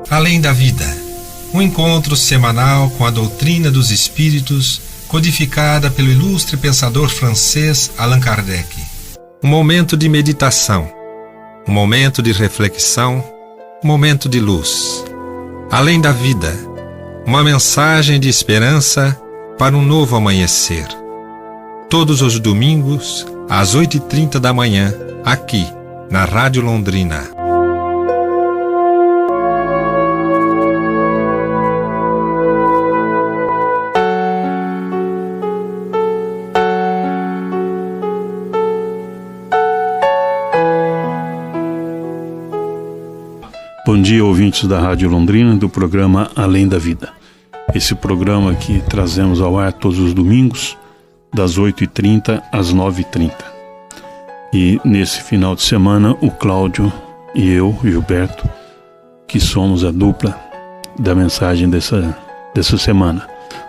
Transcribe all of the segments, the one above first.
Além da vida, um encontro semanal com a doutrina dos espíritos, codificada pelo ilustre pensador francês Allan Kardec. Um momento de meditação, um momento de reflexão, um momento de luz. Além da vida, uma mensagem de esperança para um novo amanhecer. Todos os domingos, às 8h30 da manhã, aqui, na Rádio Londrina. Bom dia, ouvintes da Rádio Londrina, do programa Além da Vida. Esse programa que trazemos ao ar todos os domingos, das 8h30 às 9h30. E nesse final de semana, o Cláudio e eu, Gilberto, que somos a dupla da mensagem dessa semana.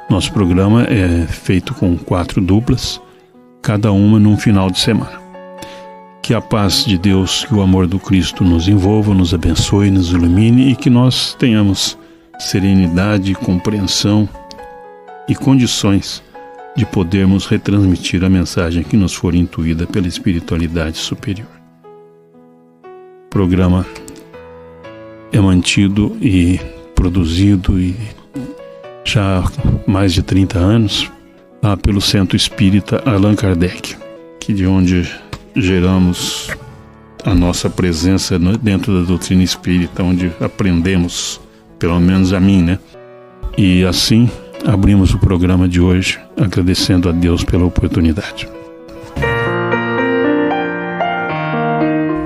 Nosso programa é feito com 4 duplas, cada uma num final de semana. Que a paz de Deus, que o amor do Cristo nos envolva, nos abençoe, nos ilumine e que nós tenhamos serenidade, compreensão e condições de podermos retransmitir a mensagem que nos for intuída pela espiritualidade superior. O programa é mantido e produzido já há mais de 30 anos pelo Centro Espírita Allan Kardec, que de onde geramos a nossa presença dentro da doutrina espírita, onde aprendemos, pelo menos a mim, né? E assim abrimos o programa de hoje, agradecendo a Deus pela oportunidade.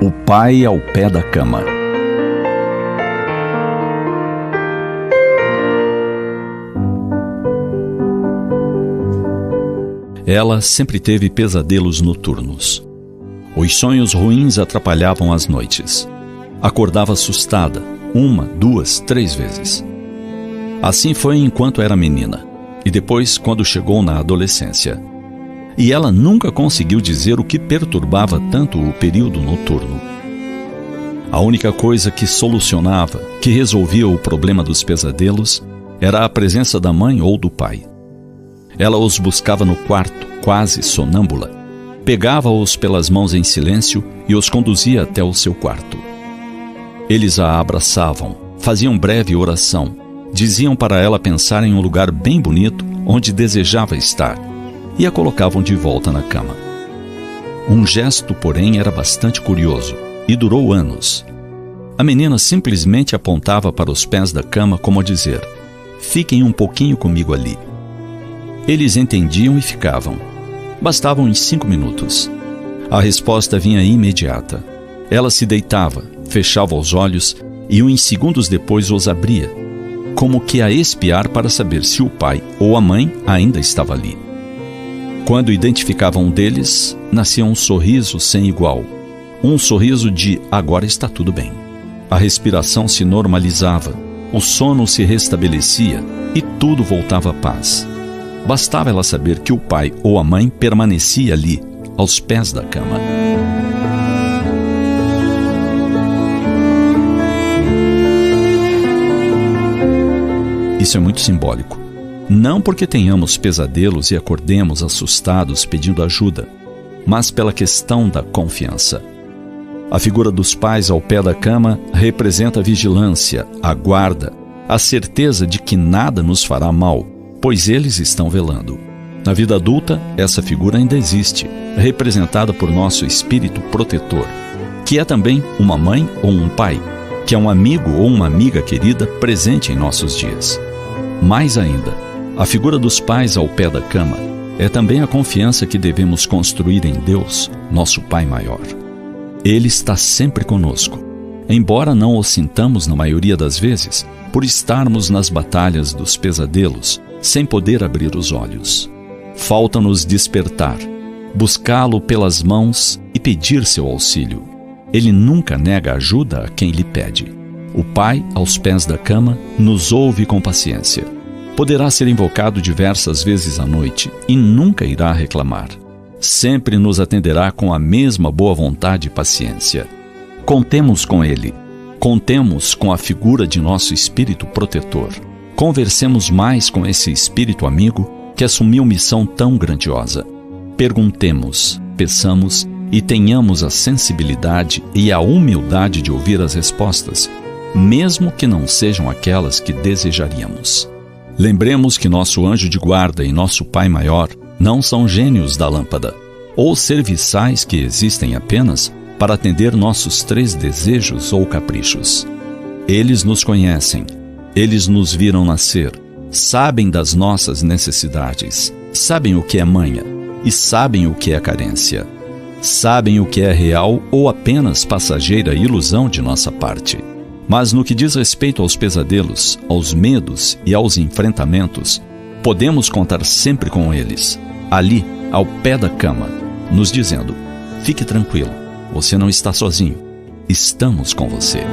O Pai ao pé da cama. Ela sempre teve pesadelos noturnos. Os sonhos ruins atrapalhavam as noites. Acordava assustada, 1, 2, 3 vezes. Assim foi enquanto era menina, e depois quando chegou na adolescência. E ela nunca conseguiu dizer o que perturbava tanto o período noturno. A única coisa que solucionava, que resolvia o problema dos pesadelos, era a presença da mãe ou do pai. Ela os buscava no quarto, quase sonâmbula. Pegava-os pelas mãos em silêncio e os conduzia até o seu quarto. Eles a abraçavam, faziam breve oração, diziam para ela pensar em um lugar bem bonito onde desejava estar e a colocavam de volta na cama. Um gesto, porém, era bastante curioso e durou anos. A menina simplesmente apontava para os pés da cama como a dizer: "Fiquem um pouquinho comigo ali." Eles entendiam e ficavam. Bastavam uns 5 minutos. A resposta vinha imediata. Ela se deitava, fechava os olhos e uns segundos depois os abria, como que a espiar para saber se o pai ou a mãe ainda estava ali. Quando identificava um deles, nascia um sorriso sem igual. Um sorriso de "agora está tudo bem." A respiração se normalizava, o sono se restabelecia e tudo voltava à paz. Bastava ela saber que o pai ou a mãe permanecia ali, aos pés da cama. Isso é muito simbólico. Não porque tenhamos pesadelos e acordemos assustados pedindo ajuda, mas pela questão da confiança. A figura dos pais ao pé da cama representa a vigilância, a guarda, a certeza de que nada nos fará mal, pois eles estão velando. Na vida adulta, essa figura ainda existe, representada por nosso espírito protetor, que é também uma mãe ou um pai, que é um amigo ou uma amiga querida presente em nossos dias. Mais ainda, a figura dos pais ao pé da cama é também a confiança que devemos construir em Deus, nosso Pai maior. Ele está sempre conosco, embora não o sintamos na maioria das vezes, por estarmos nas batalhas dos pesadelos, sem poder abrir os olhos. Falta-nos despertar, buscá-lo pelas mãos e pedir seu auxílio. Ele nunca nega ajuda a quem lhe pede. O Pai, aos pés da cama, nos ouve com paciência. Poderá ser invocado diversas vezes à noite e nunca irá reclamar. Sempre nos atenderá com a mesma boa vontade e paciência. Contemos com Ele. Contemos com a figura de nosso espírito protetor. Conversemos mais com esse espírito amigo que assumiu missão tão grandiosa. Perguntemos, peçamos e tenhamos a sensibilidade e a humildade de ouvir as respostas, mesmo que não sejam aquelas que desejaríamos. Lembremos que nosso anjo de guarda e nosso Pai Maior não são gênios da lâmpada, ou serviçais que existem apenas para atender nossos 3 desejos ou caprichos. Eles nos conhecem, eles nos viram nascer, sabem das nossas necessidades, sabem o que é manha e sabem o que é carência. Sabem o que é real ou apenas passageira ilusão de nossa parte. Mas no que diz respeito aos pesadelos, aos medos e aos enfrentamentos, podemos contar sempre com eles, ali, ao pé da cama, nos dizendo: fique tranquilo, você não está sozinho, estamos com você.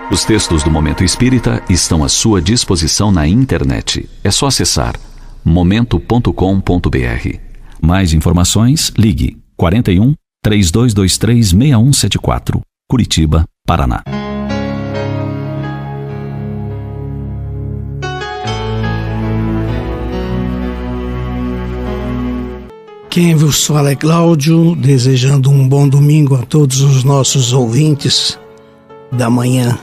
Os textos do Momento Espírita estão à sua disposição na internet. É só acessar momento.com.br. Mais informações, ligue 41 3223 6174, Curitiba, Paraná. Quem vos fala é Cláudio, desejando um bom domingo a todos os nossos ouvintes da manhã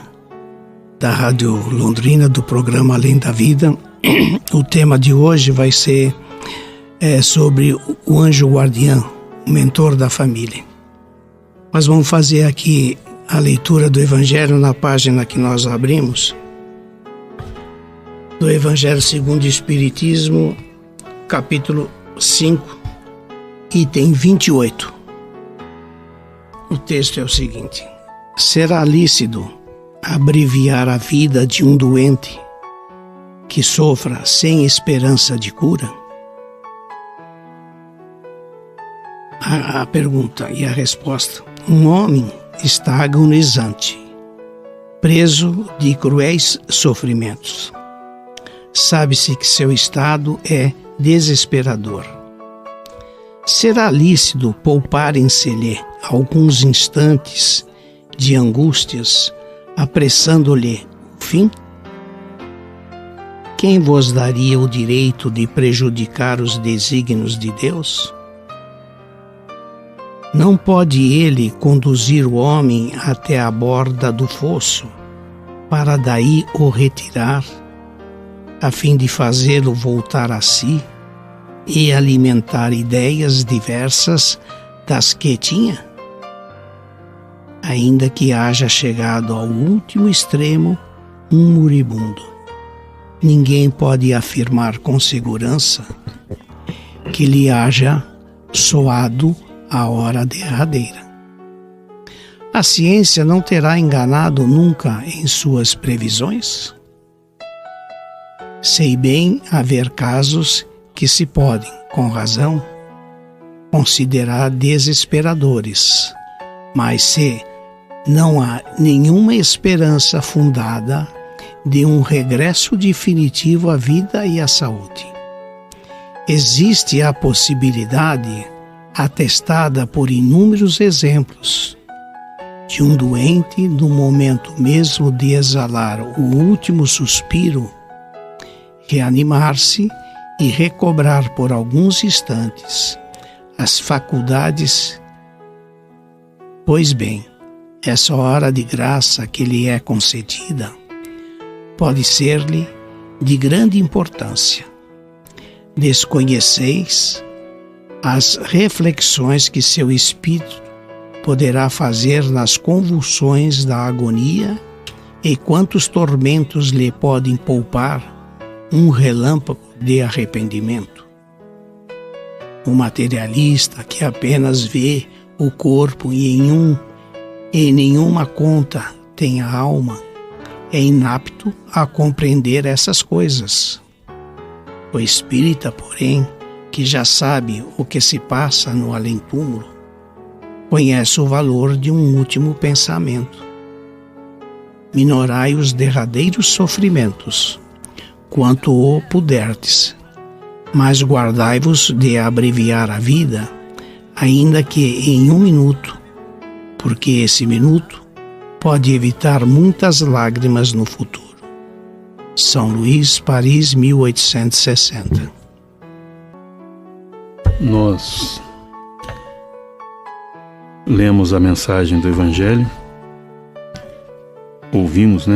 da Rádio Londrina, do programa Além da Vida. O tema de hoje vai ser sobre o anjo guardião, o mentor da família. Nós vamos fazer aqui a leitura do Evangelho na página que nós abrimos, do Evangelho segundo o Espiritismo, capítulo 5, item 28. O texto é o seguinte: será lícito abreviar a vida de um doente que sofra sem esperança de cura? A pergunta e a resposta: um homem está agonizante, preso de cruéis sofrimentos. Sabe-se que seu estado é desesperador. Será lícito pouparem-se-lhe alguns instantes de angústias, apressando-lhe o fim? Quem vos daria o direito de prejudicar os desígnios de Deus? Não pode ele conduzir o homem até a borda do fosso, para daí o retirar, a fim de fazê-lo voltar a si e alimentar ideias diversas das que tinha? Ainda que haja chegado ao último extremo um moribundo, ninguém pode afirmar com segurança que lhe haja soado a hora derradeira. A ciência não terá enganado nunca em suas previsões? Sei bem haver casos que se podem, com razão, considerar desesperadores, mas se não há nenhuma esperança fundada de um regresso definitivo à vida e à saúde. Existe a possibilidade, atestada por inúmeros exemplos, de um doente, no momento mesmo de exalar o último suspiro, reanimar-se e recobrar por alguns instantes as faculdades. Pois bem, essa hora de graça que lhe é concedida pode ser-lhe de grande importância. Desconheceis as reflexões que seu espírito poderá fazer nas convulsões da agonia e quantos tormentos lhe podem poupar um relâmpago de arrependimento. O materialista que apenas vê o corpo e em nenhuma conta tem a alma, é inapto a compreender essas coisas. O espírita, porém, que já sabe o que se passa no além-túmulo, conhece o valor de um último pensamento. minorai os derradeiros sofrimentos, quanto o puderdes, mas guardai-vos de abreviar a vida, ainda que em 1 minuto, porque esse minuto pode evitar muitas lágrimas no futuro. São Luís, Paris, 1860. Nós lemos a mensagem do Evangelho, ouvimos,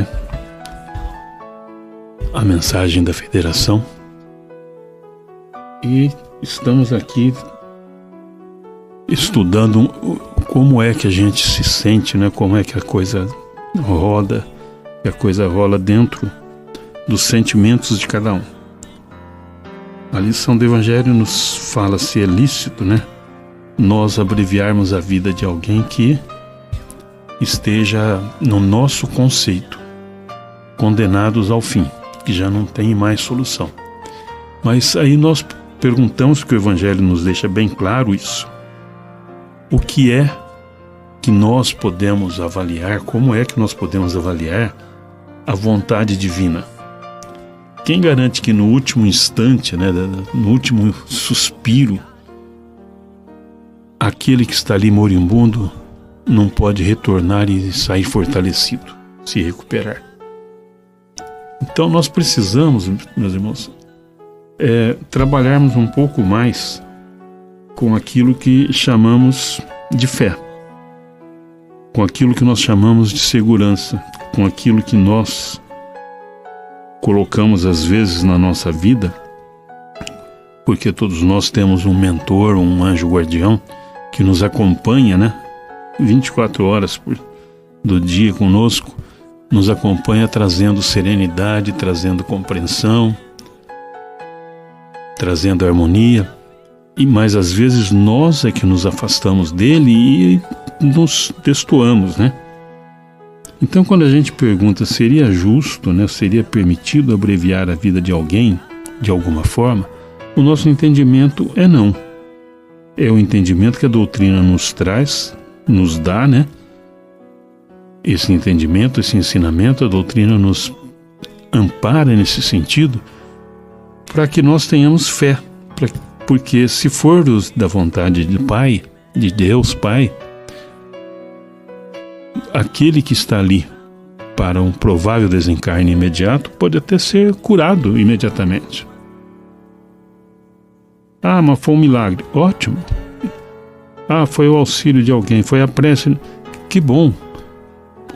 a mensagem da Federação, e estamos aqui estudando como é que a gente se sente, como é que a coisa roda, que a coisa rola dentro dos sentimentos de cada um. A lição do Evangelho nos fala se é lícito, nós abreviarmos a vida de alguém que esteja no nosso conceito, condenados ao fim, que já não tem mais solução. Mas aí nós perguntamos, que o Evangelho nos deixa bem claro isso. O que é que nós podemos avaliar, como é que nós podemos avaliar a vontade divina? Quem garante que no último instante, no último suspiro, aquele que está ali moribundo não pode retornar e sair fortalecido, se recuperar? Então nós precisamos, meus irmãos, trabalharmos um pouco mais com aquilo que chamamos de fé, com aquilo que nós chamamos de segurança, com aquilo que nós colocamos às vezes na nossa vida, porque todos nós temos um mentor, um anjo guardião que nos acompanha, 24 horas do dia conosco, nos acompanha trazendo serenidade, trazendo compreensão, trazendo harmonia. Mas às vezes nós é que nos afastamos dele e nos destoamos, Então quando a gente pergunta, seria justo, seria permitido abreviar a vida de alguém, de alguma forma, o nosso entendimento é não. É o entendimento que a doutrina nos traz, nos dá, Esse entendimento, esse ensinamento, a doutrina nos ampara nesse sentido, para que nós tenhamos fé, porque se for da vontade do Pai, de Deus Pai, aquele que está ali para um provável desencarne imediato pode até ser curado imediatamente. Mas foi um milagre. Ótimo. Foi o auxílio de alguém, foi a prece. Que bom.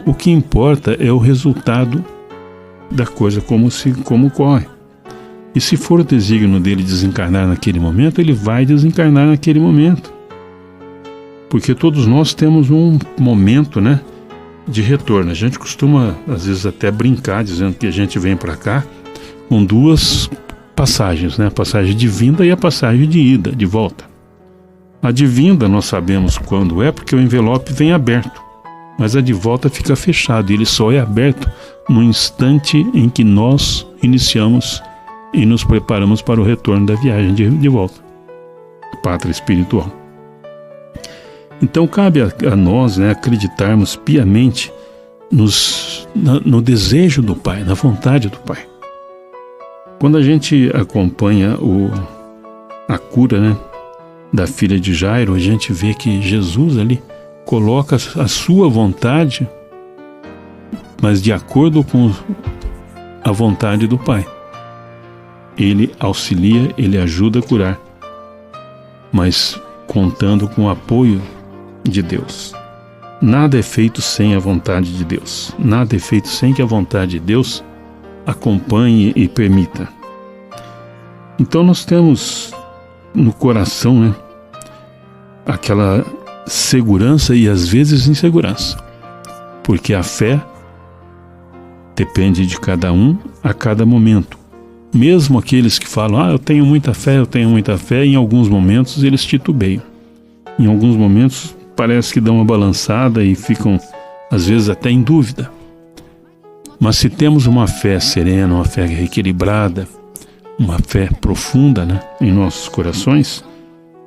O que importa é o resultado da coisa, como corre. E se for o desígnio dele desencarnar naquele momento, ele vai desencarnar naquele momento. Porque todos nós temos um momento, de retorno. A gente costuma, às vezes, até brincar, dizendo que a gente vem para cá com 2 passagens, A passagem de vinda e a passagem de ida, de volta. A de vinda nós sabemos quando é, porque o envelope vem aberto. Mas a de volta fica fechado, e ele só é aberto no instante em que nós iniciamos e nos preparamos para o retorno da viagem de volta, pátria espiritual. Então cabe a nós acreditarmos piamente no desejo do Pai, na vontade do Pai. Quando a gente acompanha a cura da filha de Jairo, a gente vê que Jesus ali coloca a sua vontade, mas de acordo com a vontade do Pai. Ele auxilia, ele ajuda a curar, mas contando com o apoio de Deus. Nada é feito sem a vontade de Deus. Nada é feito sem que a vontade de Deus acompanhe e permita. Então nós temos no coração, aquela segurança e às vezes insegurança, porque a fé depende de cada um a cada momento. Mesmo aqueles que falam, eu tenho muita fé, em alguns momentos eles titubeiam. Em alguns momentos parece que dão uma balançada e ficam, às vezes, até em dúvida. Mas se temos uma fé serena, uma fé equilibrada, uma fé profunda, em nossos corações,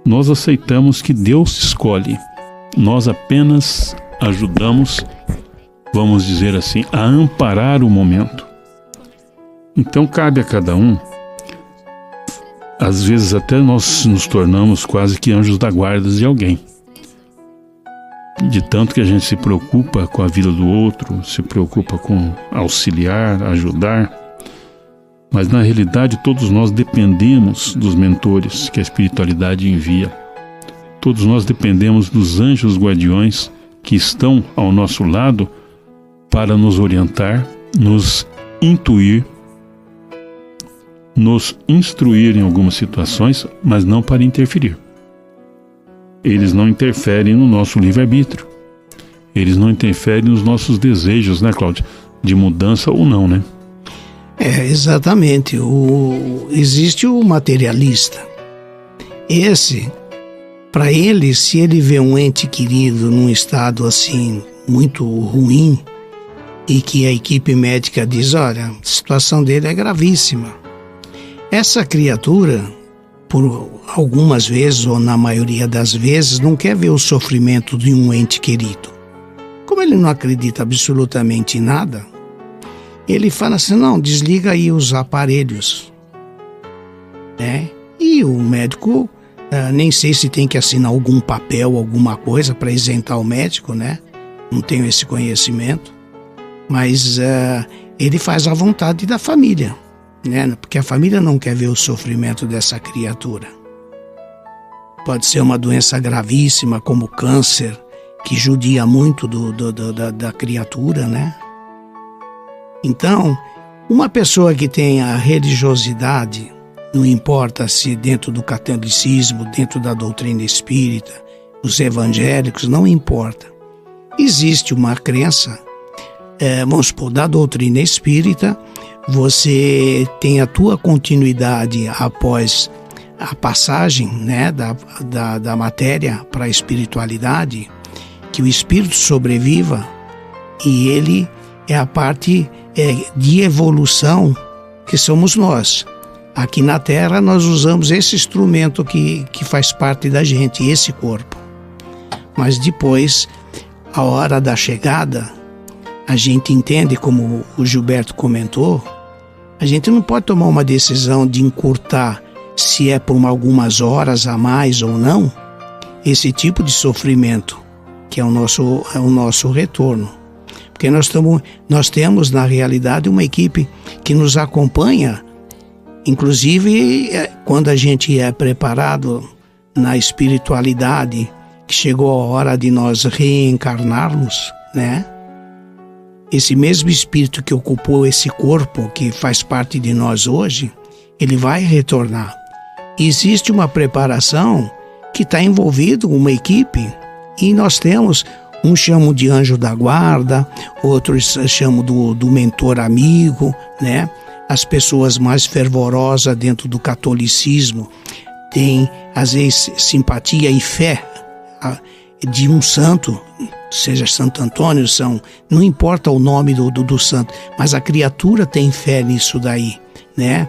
nós aceitamos que Deus escolhe. Nós apenas ajudamos vamos dizer assim, a amparar o momento. Então cabe a cada um. Às vezes até nós nos tornamos quase que anjos da guarda de alguém. De tanto que a gente se preocupa com a vida do outro, se preocupa com auxiliar, ajudar. Mas na realidade todos nós dependemos dos mentores que a espiritualidade envia. Todos nós dependemos dos anjos guardiões que estão ao nosso lado para nos orientar, nos intuir, nos instruir em algumas situações, mas não para interferir. Eles não interferem no nosso livre-arbítrio. Eles não interferem nos nossos desejos, né, Cláudia? De mudança ou não, né? Exatamente. Existe o materialista. Esse, para ele, se ele vê um ente querido num estado assim, muito ruim, e que a equipe médica diz, olha, a situação dele é gravíssima. Essa criatura, por algumas vezes, ou na maioria das vezes, não quer ver o sofrimento de um ente querido. Como ele não acredita absolutamente em nada, ele fala assim, não, desliga aí os aparelhos. E o médico, nem sei se tem que assinar algum papel, alguma coisa para isentar o médico, né? Não tenho esse conhecimento. Mas ele faz a vontade da família, né? Porque a família não quer ver o sofrimento dessa criatura. Pode ser uma doença gravíssima, como câncer, que judia muito da criatura, né? Então, uma pessoa que tem a religiosidade, não importa se dentro do catolicismo, dentro da doutrina espírita, os evangélicos, não importa. Existe uma crença, vamos supor, da doutrina espírita, você tem a tua continuidade após a passagem, né, da matéria para a espiritualidade, que o espírito sobreviva e ele é a parte de evolução que somos nós. Aqui na Terra nós usamos esse instrumento que faz parte da gente, esse corpo. Mas depois, a hora da chegada, a gente entende, como o Gilberto comentou, a gente não pode tomar uma decisão de encurtar, se é por algumas horas a mais ou não, esse tipo de sofrimento, que é o nosso retorno. Porque nós temos, na realidade, uma equipe que nos acompanha, inclusive quando a gente é preparado na espiritualidade, que chegou a hora de nós reencarnarmos, né? Esse mesmo espírito que ocupou esse corpo, que faz parte de nós hoje, ele vai retornar. Existe uma preparação que está envolvido uma equipe, e nós temos, uns chamam de anjo da guarda, outros chamam do mentor amigo, né? As pessoas mais fervorosas dentro do catolicismo têm, às vezes, simpatia e fé de um santo, seja Santo Antônio, não importa o nome do santo, mas a criatura tem fé nisso daí, né?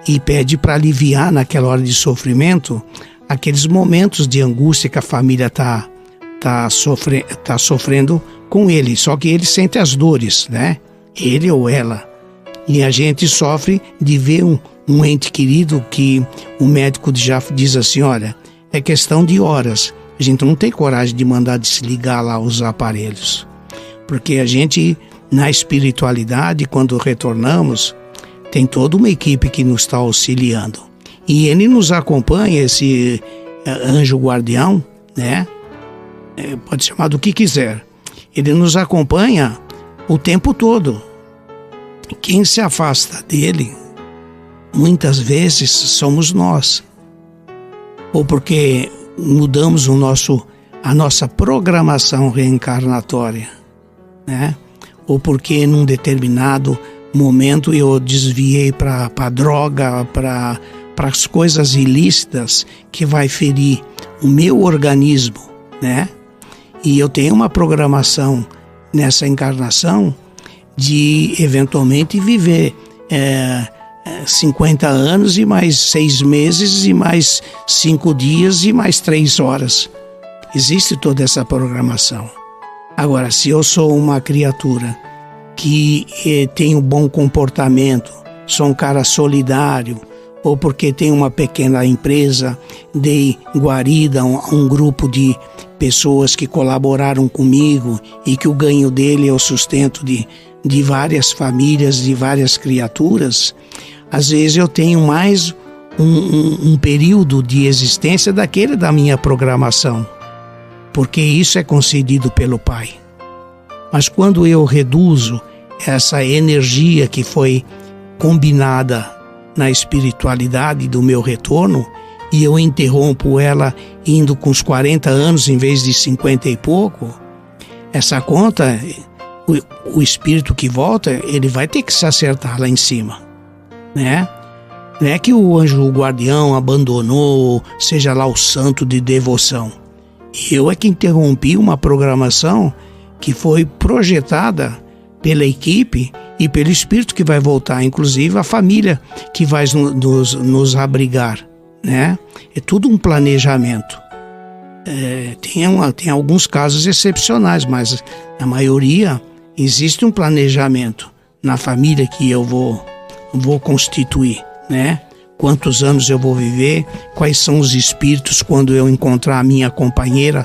E pede para aliviar naquela hora de sofrimento aqueles momentos de angústia que a família tá sofrendo com ele, só que ele sente as dores, né? Ele ou ela. E a gente sofre de ver um ente querido que o médico já diz assim, olha, é questão de horas. A gente não tem coragem de mandar desligar lá os aparelhos. Porque a gente, na espiritualidade, quando retornamos, tem toda uma equipe que nos está auxiliando. E ele nos acompanha, esse anjo guardião, né? Pode chamar do que quiser. Ele nos acompanha o tempo todo. Quem se afasta dele, muitas vezes somos nós. Ou porque mudamos a nossa programação reencarnatória, né? Ou porque num determinado momento eu desviei para droga, para as coisas ilícitas que vai ferir o meu organismo, né? E eu tenho uma programação nessa encarnação de eventualmente viver 50 anos e mais 6 meses e mais 5 dias e mais 3 horas. Existe toda essa programação. Agora, se eu sou uma criatura que tem um bom comportamento, sou um cara solidário, ou porque tem uma pequena empresa, dei guarida a um grupo de pessoas que colaboraram comigo e que o ganho dele é o sustento de várias famílias, de várias criaturas, às vezes eu tenho mais um período de existência daquele da minha programação, porque isso é concedido pelo Pai. Mas quando eu reduzo essa energia que foi combinada na espiritualidade do meu retorno e eu interrompo ela indo com os 40 anos em vez de 50 e pouco, essa conta, o espírito que volta, ele vai ter que se acertar lá em cima, né? Não é que o anjo guardião abandonou, seja lá o santo de devoção. Eu é que interrompi uma programação que foi projetada pela equipe e pelo espírito que vai voltar, inclusive a família que vai nos abrigar, né? É tudo um planejamento. Tem alguns casos excepcionais, mas na maioria existe um planejamento na família que eu vou constituir, né? Quantos anos eu vou viver, quais são os espíritos quando eu encontrar a minha companheira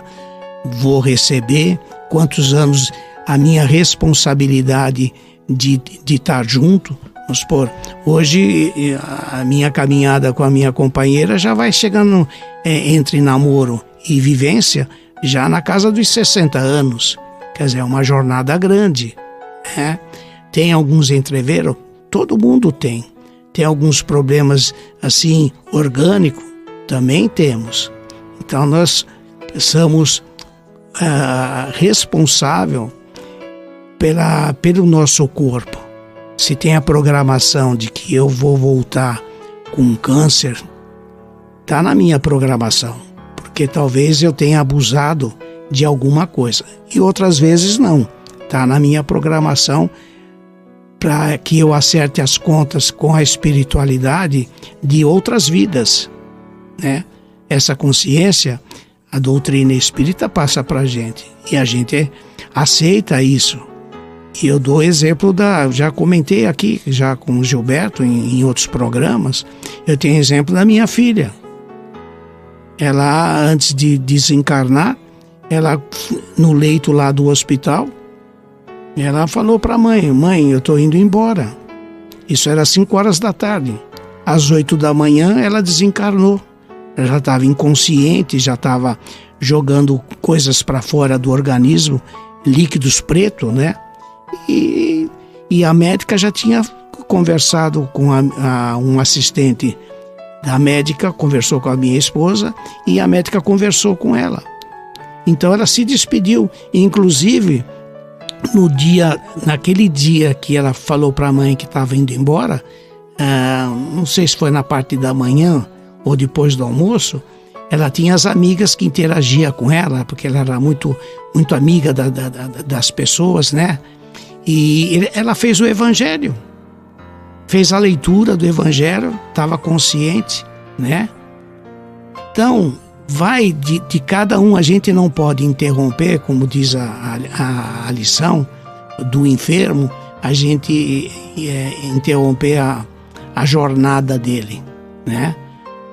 vou receber, quantos anos a minha responsabilidade de estar junto. Vamos supor, hoje a minha caminhada com a minha companheira já vai chegando entre namoro e vivência já na casa dos 60 anos. Quer dizer, é uma jornada grande, né? Tem alguns entreveros? Todo mundo tem. Tem alguns problemas assim orgânicos? Também temos. Então nós somos responsáveis pelo nosso corpo. Se tem a programação de que eu vou voltar com câncer, está na minha programação, porque talvez eu tenha abusado de alguma coisa, e outras vezes não, está na minha programação para que eu acerte as contas com a espiritualidade de outras vidas, né? Essa consciência, a doutrina espírita passa para a gente, e a gente aceita isso. E eu dou exemplo já comentei aqui, já com o Gilberto em outros programas, eu tenho exemplo da minha filha. Ela, antes de desencarnar, ela no leito lá do hospital, ela falou para a mãe, eu estou indo embora. Isso era 5 horas da tarde. Às 8 da manhã ela desencarnou. Ela já estava inconsciente, já estava jogando coisas para fora do organismo, líquidos pretos, né? E a médica já tinha conversado com um assistente da médica, conversou com a minha esposa e a médica conversou com ela. Então ela se despediu, inclusive naquele dia que ela falou para a mãe que estava indo embora, não sei se foi na parte da manhã ou depois do almoço, ela tinha as amigas que interagiam com ela, porque ela era muito, muito amiga das pessoas, né? E ela fez o evangelho, fez a leitura do evangelho, estava consciente, né? Então, vai de cada um, a gente não pode interromper, como diz a lição do enfermo, a gente interromper a jornada dele, né?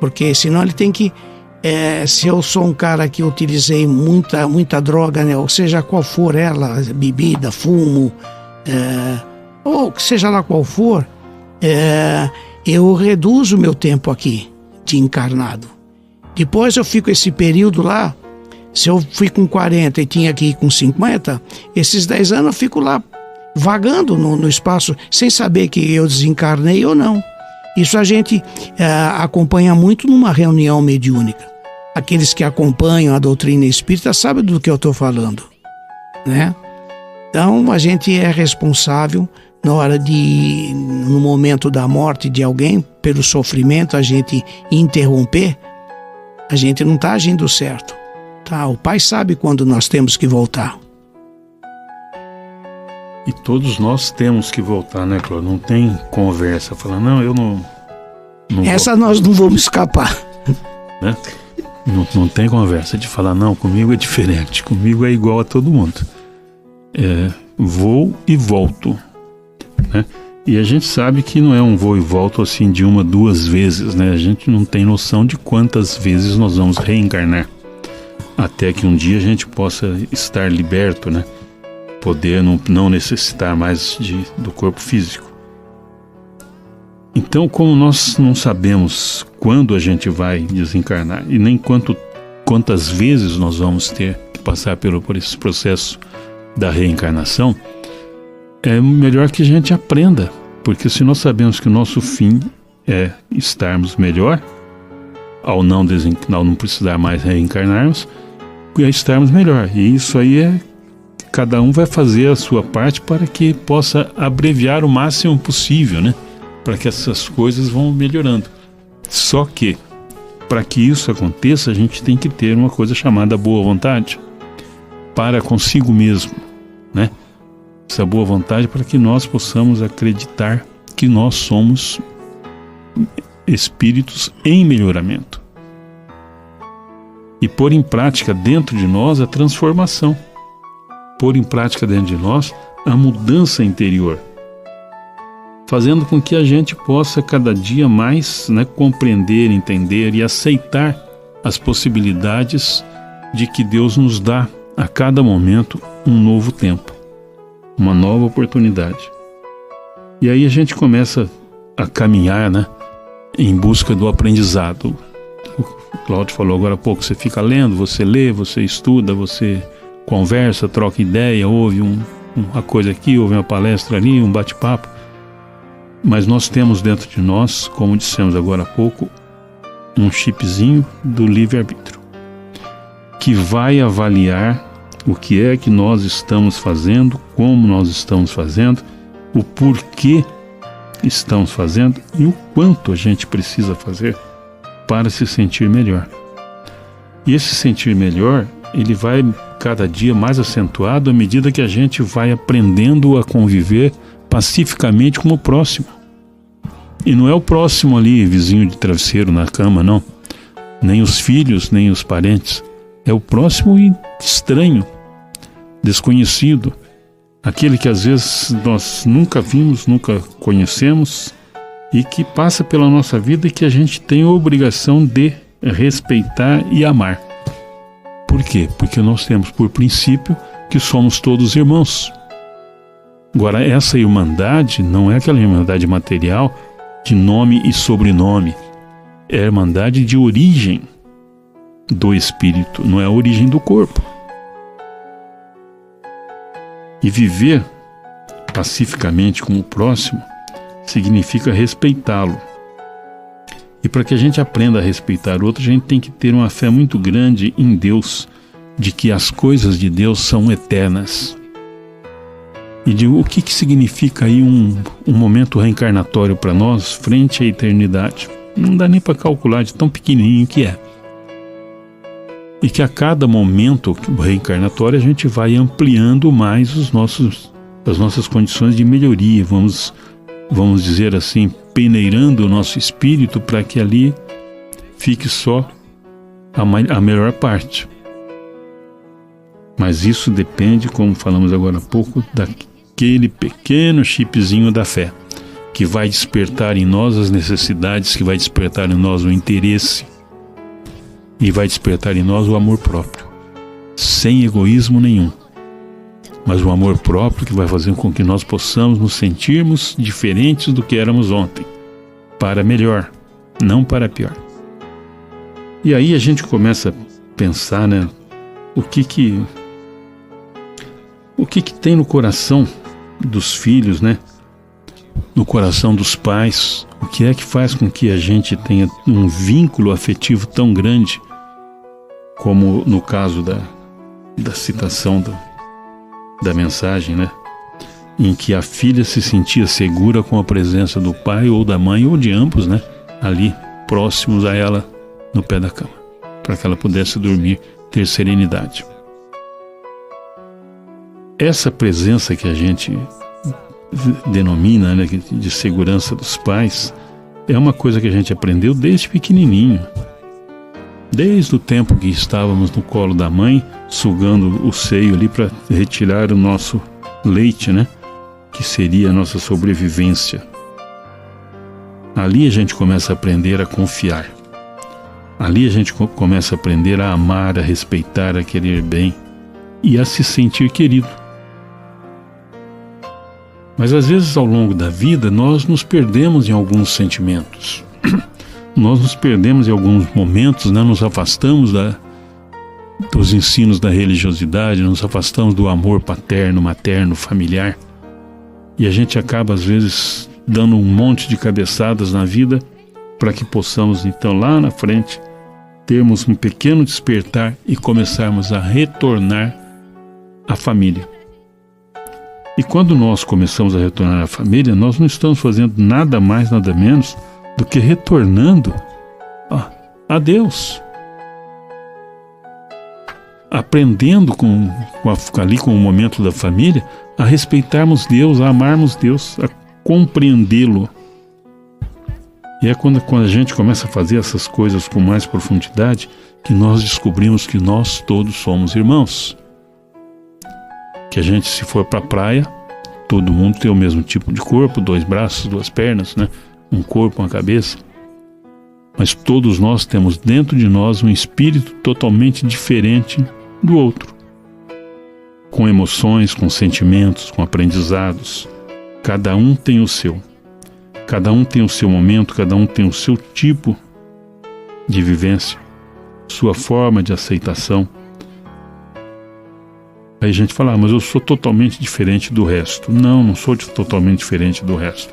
Porque senão ele tem que, se eu sou um cara que utilizei muita droga, né? Ou seja, qual for ela, bebida, fumo, ou seja lá qual for, eu reduzo o meu tempo aqui de encarnado. Depois eu fico esse período lá, se eu fui com 40 e tinha que ir com 50, esses 10 anos eu fico lá vagando no espaço, sem saber que eu desencarnei ou não. Isso a gente acompanha muito numa reunião mediúnica. Aqueles que acompanham a doutrina espírita sabem do que eu estou falando, né? Então a gente é responsável na hora no momento da morte de alguém, pelo sofrimento, a gente interromper. A gente não está agindo certo, tá? O Pai sabe quando nós temos que voltar. E todos nós temos que voltar, né, Cláudio? Não tem conversa, falando, não, eu não essa volto. Nós não vamos escapar. Né? Não tem conversa de falar, não, comigo é diferente, comigo é igual a todo mundo. vou e volto, né? E a gente sabe que não é um vou e volto assim de uma, duas vezes, né? A gente não tem noção de quantas vezes nós vamos reencarnar, até que um dia a gente possa estar liberto, né? Poder não necessitar mais do corpo físico. Então, como nós não sabemos quando a gente vai desencarnar e nem quantas vezes nós vamos ter que passar por esse processo da reencarnação, é melhor que a gente aprenda, porque se nós sabemos que o nosso fim é estarmos melhor, ao não precisar mais reencarnarmos, é estarmos melhor. E isso aí cada um vai fazer a sua parte para que possa abreviar o máximo possível, né? Para que essas coisas vão melhorando. Só que, para que isso aconteça, a gente tem que ter uma coisa chamada boa vontade para consigo mesmo, né? Essa boa vontade para que nós possamos acreditar que nós somos espíritos em melhoramento e pôr em prática dentro de nós a transformação, pôr em prática dentro de nós a mudança interior, fazendo com que a gente possa cada dia mais, né, compreender, entender e aceitar as possibilidades de que Deus nos dá a cada momento um novo tempo, uma nova oportunidade. E aí a gente começa a caminhar, né, em busca do aprendizado. O Cláudio falou agora há pouco, você fica lendo, você lê, você estuda, você conversa, troca ideia, ouve uma coisa aqui, ouve uma palestra ali, um bate-papo. Mas nós temos dentro de nós, como dissemos agora há pouco, um chipzinho do livre-arbítrio, que vai avaliar o que é que nós estamos fazendo, como nós estamos fazendo, o porquê estamos fazendo e o quanto a gente precisa fazer para se sentir melhor. E esse sentir melhor, ele vai cada dia mais acentuado à medida que a gente vai aprendendo a conviver pacificamente com o próximo. E não é o próximo ali, vizinho de travesseiro na cama, não. Nem os filhos, nem os parentes. É o próximo e estranho, desconhecido. Aquele que às vezes nós nunca vimos, nunca conhecemos e que passa pela nossa vida e que a gente tem a obrigação de respeitar e amar. Por quê? Porque nós temos por princípio que somos todos irmãos. Agora, essa irmandade não é aquela irmandade material de nome e sobrenome. É a irmandade de origem do espírito, não é a origem do corpo. E viver pacificamente com o próximo significa respeitá-lo. E para que a gente aprenda a respeitar o outro, a gente tem que ter uma fé muito grande em Deus, de que as coisas de Deus são eternas. E de o que significa aí um momento reencarnatório para nós frente à eternidade. Não dá nem para calcular de tão pequenininho que é. E que a cada momento reencarnatório a gente vai ampliando mais as nossas condições de melhoria, vamos dizer assim, peneirando o nosso espírito para que ali fique só a melhor parte. Mas isso depende, como falamos agora há pouco, daquele pequeno chipzinho da fé, que vai despertar em nós as necessidades, que vai despertar em nós o interesse e vai despertar em nós o amor próprio, sem egoísmo nenhum, mas o amor próprio que vai fazer com que nós possamos nos sentirmos diferentes do que éramos ontem, para melhor, não para pior. E aí a gente começa a pensar, né, o que tem no coração dos filhos, né, no coração dos pais, o que é que faz com que a gente tenha um vínculo afetivo tão grande, como no caso da citação da mensagem, né? Em que a filha se sentia segura com a presença do pai ou da mãe ou de ambos, né? Ali, próximos a ela, no pé da cama, para que ela pudesse dormir, ter serenidade. Essa presença que a gente denomina, né, de segurança dos pais, é uma coisa que a gente aprendeu desde pequenininho. Desde o tempo que estávamos no colo da mãe, sugando o seio ali para retirar o nosso leite, né? Que seria a nossa sobrevivência. Ali a gente começa a aprender a confiar. Ali a gente começa a aprender a amar, a respeitar, a querer bem e a se sentir querido. Mas às vezes ao longo da vida nós nos perdemos em alguns sentimentos. Nós nos perdemos em alguns momentos, né? Nos afastamos dos ensinos da religiosidade, nos afastamos do amor paterno, materno, familiar. E a gente acaba às vezes dando um monte de cabeçadas na vida para que possamos então lá na frente termos um pequeno despertar e começarmos a retornar à família. E quando nós começamos a retornar à família, nós não estamos fazendo nada mais, nada menos do que retornando a Deus. Aprendendo ali com o momento da família a respeitarmos Deus, a amarmos Deus, a compreendê-lo. E é quando a gente começa a fazer essas coisas com mais profundidade que nós descobrimos que nós todos somos irmãos. Que a gente, se for para a praia, todo mundo tem o mesmo tipo de corpo, 2 braços, 2 pernas, né? Um corpo, uma cabeça. Mas todos nós temos dentro de nós um espírito totalmente diferente do outro. Com emoções, com sentimentos, com aprendizados. Cada um tem o seu. Cada um tem o seu momento, cada um tem o seu tipo de vivência, sua forma de aceitação. Aí a gente fala, mas eu sou totalmente diferente do resto. Não sou totalmente diferente do resto.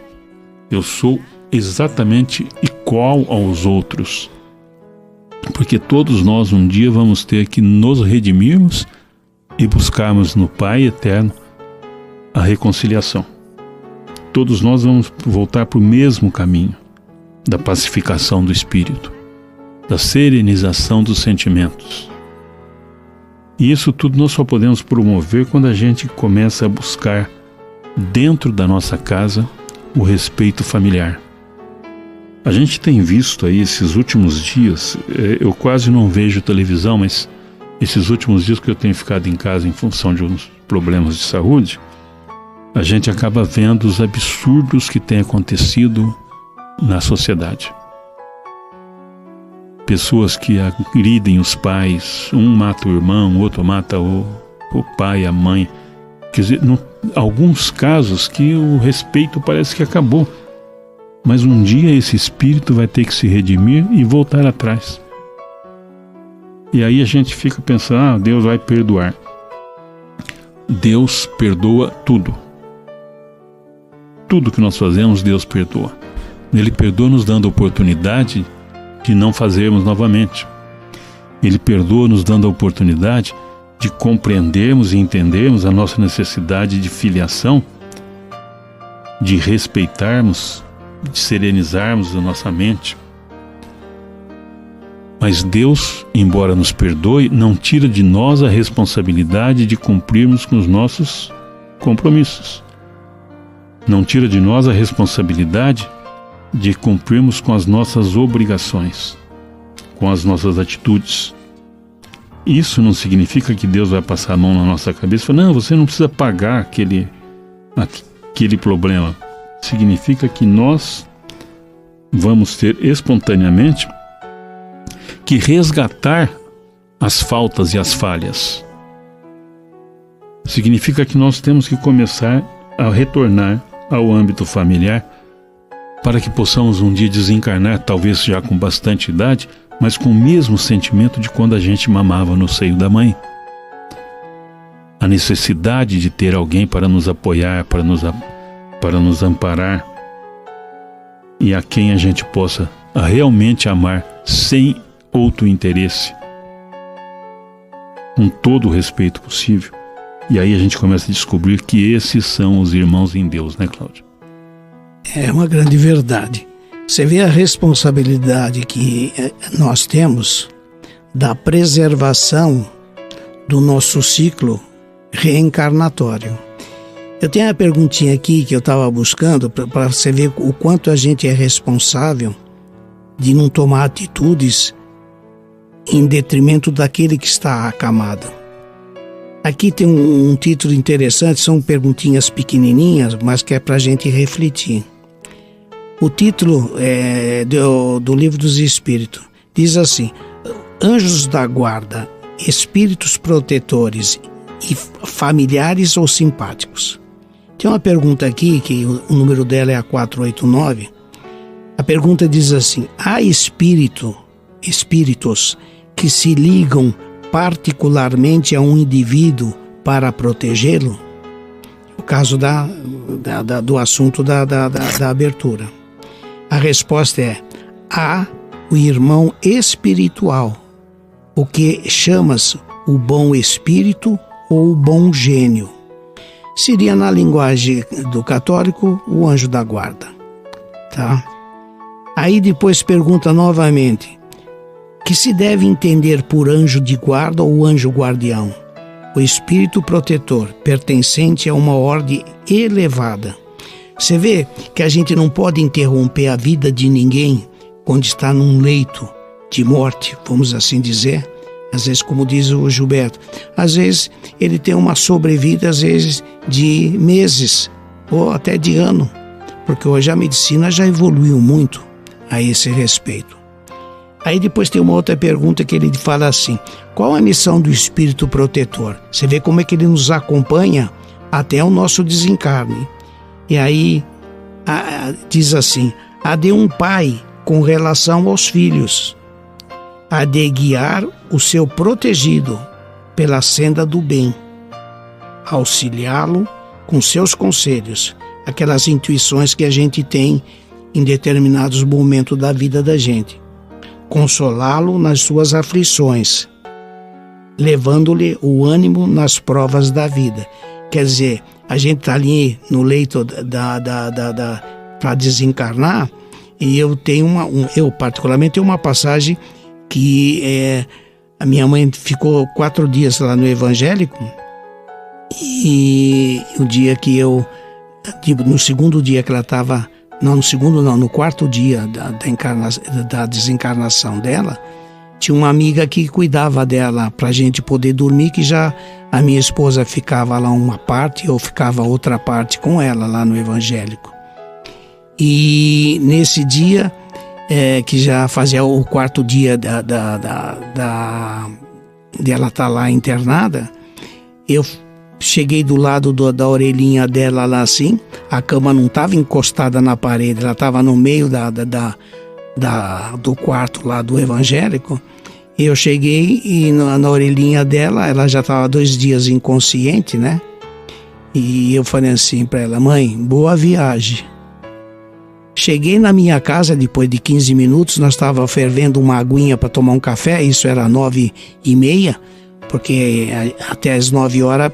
Eu sou exatamente igual aos outros. Porque todos nós um dia vamos ter que nos redimirmos e buscarmos no Pai Eterno a reconciliação. Todos nós vamos voltar para o mesmo caminho da pacificação do espírito, da serenização dos sentimentos. E isso tudo nós só podemos promover quando a gente começa a buscar dentro da nossa casa o respeito familiar. A gente tem visto aí esses últimos dias, eu quase não vejo televisão, mas esses últimos dias que eu tenho ficado em casa em função de uns problemas de saúde, a gente acaba vendo os absurdos que têm acontecido na sociedade. Pessoas que agridem os pais, um mata o irmão, o outro mata o pai, a mãe. Quer dizer, alguns casos que o respeito parece que acabou. Mas um dia esse espírito vai ter que se redimir e voltar atrás. E aí a gente fica pensando, Deus vai perdoar. Deus perdoa tudo. Tudo que nós fazemos, Deus perdoa. Ele perdoa nos dando a oportunidade de não fazermos novamente. Ele perdoa nos dando a oportunidade de compreendermos e entendermos a nossa necessidade de filiação, de respeitarmos, de serenizarmos a nossa mente. Mas Deus, embora nos perdoe, não tira de nós a responsabilidade de cumprirmos com os nossos compromissos. Não tira de nós a responsabilidade de cumprirmos com as nossas obrigações, com as nossas atitudes. Isso não significa que Deus vai passar a mão na nossa cabeça e falar, não, você não precisa pagar aquele problema. Significa que nós vamos ter espontaneamente que resgatar as faltas e as falhas. Significa que nós temos que começar a retornar ao âmbito familiar para que possamos um dia desencarnar, talvez já com bastante idade, mas com o mesmo sentimento de quando a gente mamava no seio da mãe. A necessidade de ter alguém para nos apoiar, para nos amparar, e a quem a gente possa realmente amar sem outro interesse, com todo o respeito possível. E aí a gente começa a descobrir que esses são os irmãos em Deus, né, Cláudia? É uma grande verdade. Você vê a responsabilidade que nós temos da preservação do nosso ciclo reencarnatório. Eu tenho uma perguntinha aqui que eu estava buscando para você ver o quanto a gente é responsável de não tomar atitudes em detrimento daquele que está acamado. Aqui tem um título interessante, são perguntinhas pequenininhas, mas que é para a gente refletir. O título é do Livro dos Espíritos. Diz assim: anjos da guarda, espíritos protetores e familiares ou simpáticos. Tem uma pergunta aqui, que o número dela é a 489. A pergunta diz assim: há espíritos que se ligam particularmente a um indivíduo para protegê-lo? O caso do assunto da abertura. A resposta é: há o irmão espiritual, o que chamas o bom espírito ou o bom gênio. Seria, na linguagem do católico, o anjo da guarda. Tá? Aí depois pergunta novamente: que se deve entender por anjo de guarda ou anjo guardião? O espírito protetor, pertencente a uma ordem elevada. Você vê que a gente não pode interromper a vida de ninguém quando está num leito de morte, vamos assim dizer. Às vezes, como diz o Gilberto, às vezes ele tem uma sobrevida, às vezes de meses ou até de ano, porque hoje a medicina já evoluiu muito a esse respeito. Aí depois tem uma outra pergunta que ele fala assim: qual a missão do espírito protetor? Você vê como é que ele nos acompanha até o nosso desencarne. E aí diz assim: a de um pai com relação aos filhos, a de guiar o seu protegido pela senda do bem, auxiliá-lo com seus conselhos, aquelas intuições que a gente tem em determinados momentos da vida da gente, consolá-lo nas suas aflições, levando-lhe o ânimo nas provas da vida. Quer dizer, a gente está ali no leito para desencarnar, e eu tenho eu particularmente tenho uma passagem que a minha mãe ficou 4 dias lá no evangélico, e o dia que no segundo dia que ela estava, no quarto dia da desencarnação dela, tinha uma amiga que cuidava dela para a gente poder dormir, que já a minha esposa ficava lá uma parte, ou ficava outra parte com ela lá no evangélico. E nesse dia, que já fazia o 4º dia de ela estar lá internada, eu cheguei do lado da orelhinha dela lá assim, a cama não estava encostada na parede, ela estava no meio do quarto lá do evangélico. Eu cheguei e na orelhinha dela, ela já estava 2 dias inconsciente, né? E eu falei assim para ela: mãe, boa viagem. Cheguei na minha casa, depois de 15 minutos, nós estávamos fervendo uma aguinha para tomar um café, isso era 9h30, porque até as 9 horas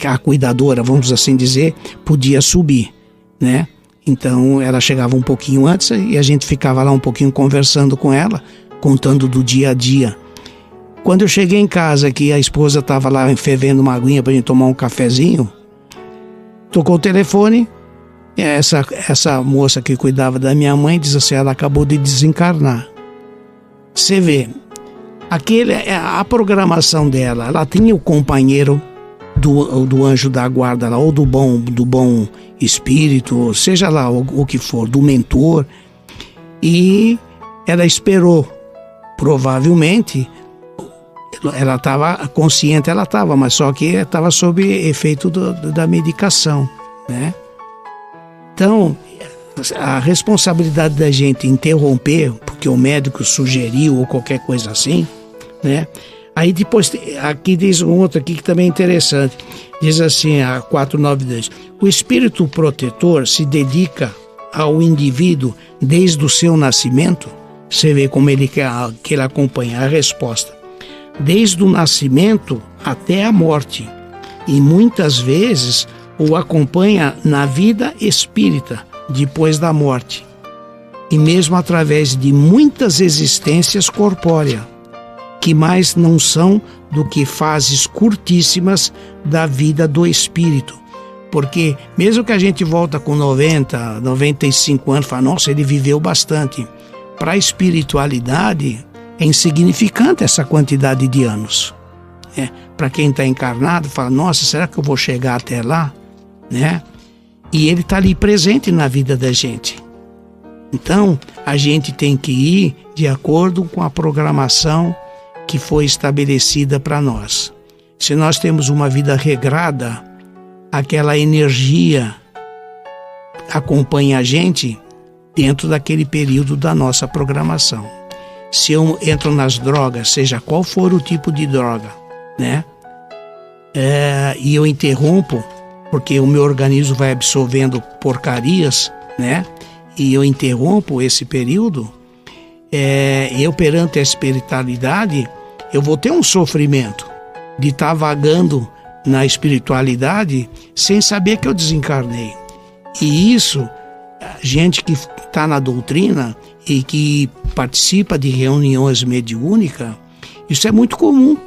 a cuidadora, vamos assim dizer, podia subir, né? Então ela chegava um pouquinho antes e a gente ficava lá um pouquinho conversando com ela, contando do dia a dia. Quando eu cheguei em casa, que a esposa estava lá fervendo uma aguinha para a gente tomar um cafezinho, tocou o telefone. Essa moça que cuidava da minha mãe diz assim: ela acabou de desencarnar. Você vê, a programação dela, ela tinha o companheiro do anjo da guarda lá, ou do bom espírito, seja lá o que for, do mentor, e ela esperou. Provavelmente ela estava consciente, mas só que estava sob efeito da medicação, né? Então, a responsabilidade da gente interromper, porque o médico sugeriu ou qualquer coisa assim, né? Aí depois, aqui diz um outro aqui que também é interessante. Diz assim, a 492. O espírito protetor se dedica ao indivíduo desde o seu nascimento? Você vê como ele acompanha a resposta. Desde o nascimento até a morte. E muitas vezes o acompanha na vida espírita, depois da morte, e mesmo através de muitas existências corpóreas, que mais não são do que fases curtíssimas da vida do espírito. Porque mesmo que a gente volta com 90, 95 anos, fala: nossa, ele viveu bastante. Para a espiritualidade, é insignificante essa quantidade de anos. Para quem está encarnado, fala, nossa, será que eu vou chegar até lá? Né? E ele está ali presente na vida da gente. Então, a gente tem que ir de acordo com a programação que foi estabelecida para nós. Se nós temos uma vida regrada, aquela energia acompanha a gente dentro daquele período da nossa programação. Se eu entro nas drogas, seja qual for o tipo de droga, né? E eu interrompo, porque o meu organismo vai absorvendo porcarias, né? E eu interrompo esse período, eu perante a espiritualidade, eu vou ter um sofrimento de estar vagando na espiritualidade sem saber que eu desencarnei. E isso, gente que está na doutrina e que participa de reuniões mediúnicas, isso é muito comum.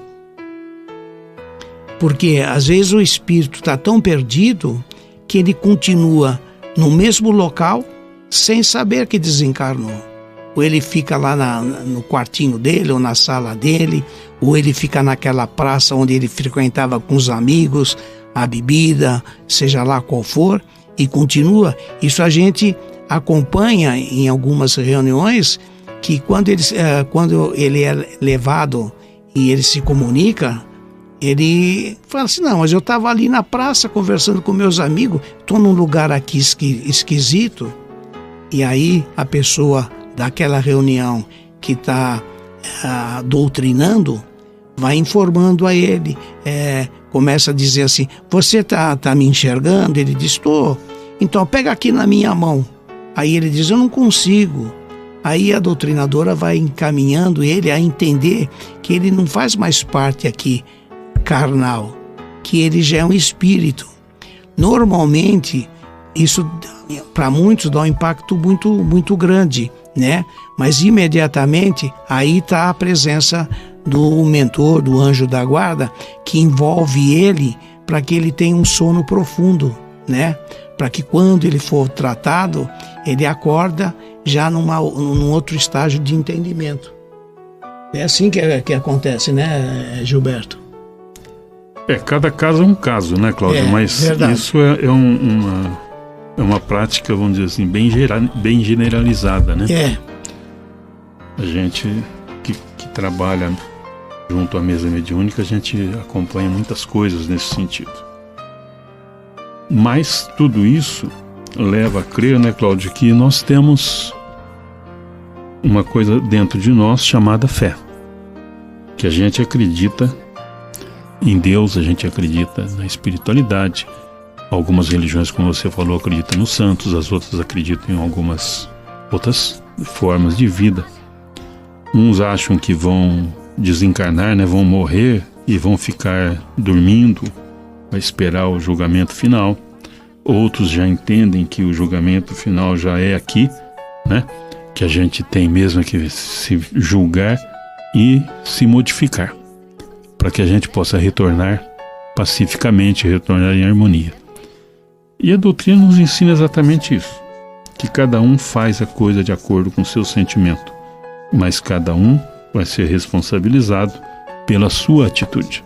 Porque às vezes o espírito está tão perdido que ele continua no mesmo local sem saber que desencarnou. Ou ele fica lá no quartinho dele, ou na sala dele, ou ele fica naquela praça onde ele frequentava com os amigos, a bebida, seja lá qual for, e continua. Isso a gente acompanha em algumas reuniões, que quando ele é levado e ele se comunica, ele fala assim, não, mas eu estava ali na praça conversando com meus amigos, estou num lugar aqui esquisito. E aí a pessoa daquela reunião que está doutrinando vai informando a ele, começa a dizer assim, você tá me enxergando? Ele diz, estou. Então pega aqui na minha mão. Aí ele diz, eu não consigo. Aí a doutrinadora vai encaminhando ele a entender que ele não faz mais parte aqui carnal, que ele já é um espírito. Normalmente isso para muitos dá um impacto muito, muito grande, né? Mas imediatamente aí está a presença do mentor, do anjo da guarda, que envolve ele para que ele tenha um sono profundo, né? Para que quando ele for tratado, ele acorda já num outro estágio de entendimento. É assim que acontece, né, Gilberto? Cada caso é um caso, né, Cláudio? Mas verdade. Isso é uma prática, vamos dizer assim, bem generalizada, né? A gente que trabalha junto à mesa mediúnica, a gente acompanha muitas coisas nesse sentido. Mas tudo isso leva a crer, né, Cláudio, que nós temos uma coisa dentro de nós chamada fé. Que a gente acredita em Deus, a gente acredita na espiritualidade. Algumas religiões, como você falou, acreditam nos santos, as outras acreditam em algumas outras formas de vida. Uns acham que vão desencarnar, né, vão morrer e vão ficar dormindo para esperar o julgamento final. Outros já entendem que o julgamento final já é aqui, né, que a gente tem mesmo que se julgar e se modificar, para que a gente possa retornar pacificamente, retornar em harmonia. E a doutrina nos ensina exatamente isso, que cada um faz a coisa de acordo com o seu sentimento, mas cada um vai ser responsabilizado pela sua atitude.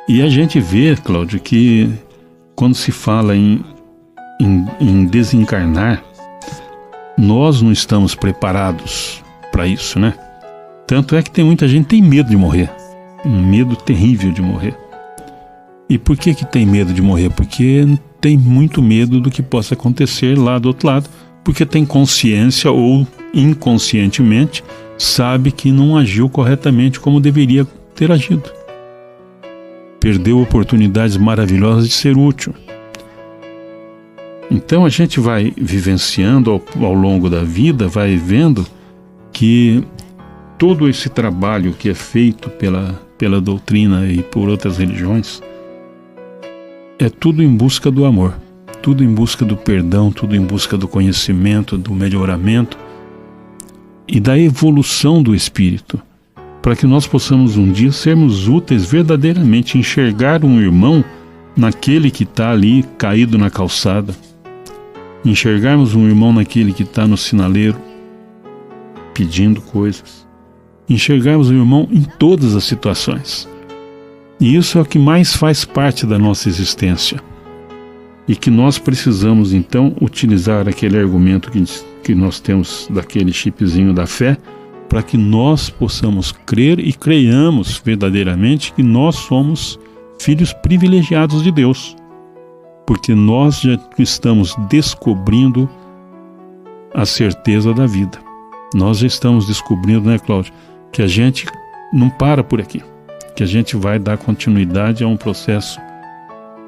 E a gente vê, Cláudio, que quando se fala em desencarnar, nós não estamos preparados para isso, né? Tanto é que tem muita gente que tem medo de morrer, um medo terrível de morrer. E por que tem medo de morrer? Porque tem muito medo do que possa acontecer lá do outro lado, porque tem consciência ou inconscientemente sabe que não agiu corretamente como deveria ter agido. Perdeu oportunidades maravilhosas de ser útil. Então a gente vai vivenciando ao longo da vida, vai vendo que todo esse trabalho que é feito pela doutrina e por outras religiões é tudo em busca do amor, tudo em busca do perdão, tudo em busca do conhecimento, do melhoramento e da evolução do espírito, para que nós possamos um dia sermos úteis verdadeiramente, enxergar um irmão naquele que está ali caído na calçada, enxergarmos um irmão naquele que está no sinaleiro, pedindo coisas. Enxergarmos o irmão em todas as situações. E isso é o que mais faz parte da nossa existência. E que nós precisamos, então, utilizar aquele argumento que nós temos daquele chipzinho da fé, para que nós possamos crer e creiamos verdadeiramente que nós somos filhos privilegiados de Deus. Porque nós já estamos descobrindo a certeza da vida. Nós já estamos descobrindo, né, Cláudio, que a gente não para por aqui. Que a gente vai dar continuidade a um processo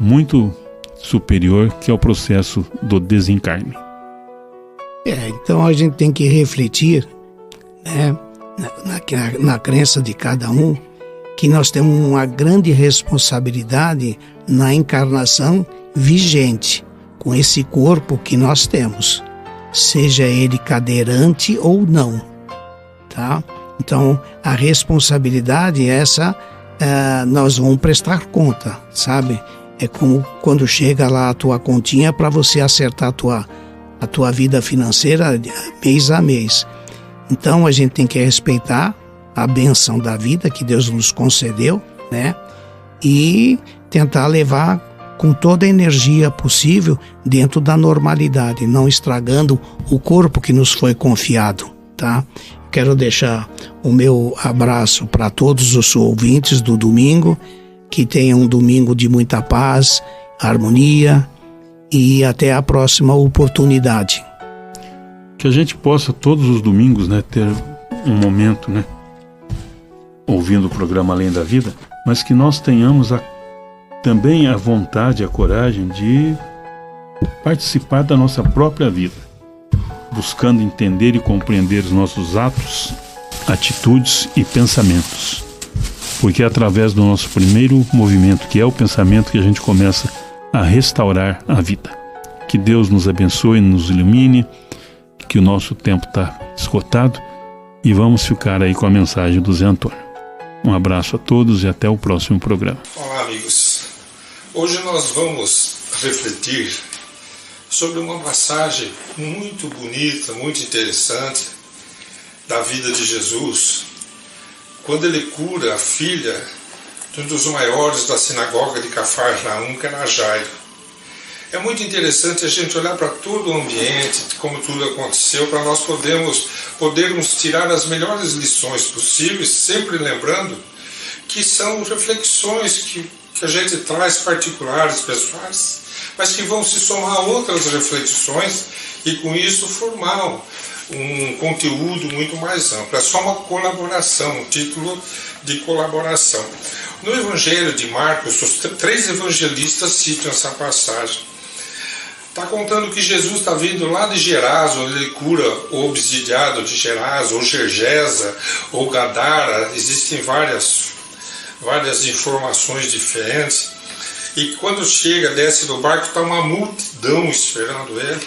muito superior, que é o processo do desencarne. Então a gente tem que refletir, né, na crença de cada um, que nós temos uma grande responsabilidade na encarnação vigente, com esse corpo que nós temos, seja ele cadeirante ou não, tá? Então a responsabilidade é essa, nós vamos prestar conta, sabe? É como quando chega lá a tua continha para você acertar a tua vida financeira mês a mês. Então a gente tem que respeitar a bênção da vida que Deus nos concedeu, né? E tentar levar com toda a energia possível dentro da normalidade, não estragando o corpo que nos foi confiado, tá? Quero deixar o meu abraço para todos os ouvintes do domingo, que tenham um domingo de muita paz, harmonia e até a próxima oportunidade. Que a gente possa todos os domingos, né, ter um momento, né, ouvindo o programa Além da Vida, mas que nós tenhamos também a vontade, a coragem de participar da nossa própria vida, buscando entender e compreender os nossos atos, atitudes e pensamentos. Porque é através do nosso primeiro movimento, que é o pensamento, que a gente começa a restaurar a vida. Que Deus nos abençoe, nos ilumine, que o nosso tempo está esgotado e vamos ficar aí com a mensagem do Zé Antônio. Um abraço a todos e até o próximo programa. Olá, amigos. Hoje nós vamos refletir sobre uma passagem muito bonita, muito interessante da vida de Jesus, quando ele cura a filha de um dos maiores da sinagoga de Cafarnaum, que era Jairo. É muito interessante a gente olhar para todo o ambiente, como tudo aconteceu, para nós podermos tirar as melhores lições possíveis, sempre lembrando que são reflexões que a gente traz particulares, pessoais, mas que vão se somar a outras reflexões e com isso formar um conteúdo muito mais amplo. É só uma colaboração, um título de colaboração. No Evangelho de Marcos, os 3 evangelistas citam essa passagem. Está contando que Jesus está vindo lá de Gerasa, onde ele cura o obsidiado de Gerasa, ou Gergesa, ou Gadara. Existem várias informações diferentes. E quando chega, desce do barco, está uma multidão esperando ele.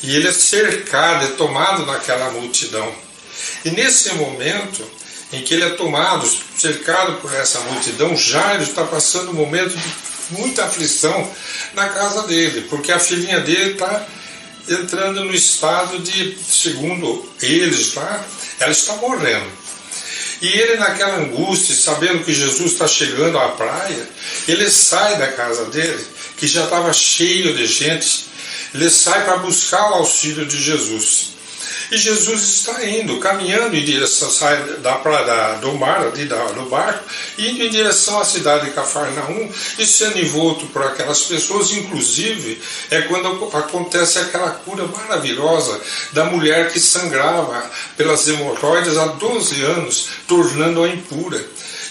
E ele é cercado, é tomado naquela multidão. E nesse momento em que ele é tomado, cercado por essa multidão, Jairo está passando um momento de muita aflição na casa dele, porque a filhinha dele está entrando no estado de, segundo eles lá, ela está morrendo. E ele, naquela angústia, sabendo que Jesus está chegando à praia, ele sai da casa dele, que já estava cheio de gente, ele sai para buscar o auxílio de Jesus. E Jesus está indo, caminhando em direção, sai da praia do mar, ali do barco, indo em direção à cidade de Cafarnaum e sendo envolto por aquelas pessoas. Inclusive, é quando acontece aquela cura maravilhosa da mulher que sangrava pelas hemorroidas há 12 anos, tornando-a impura.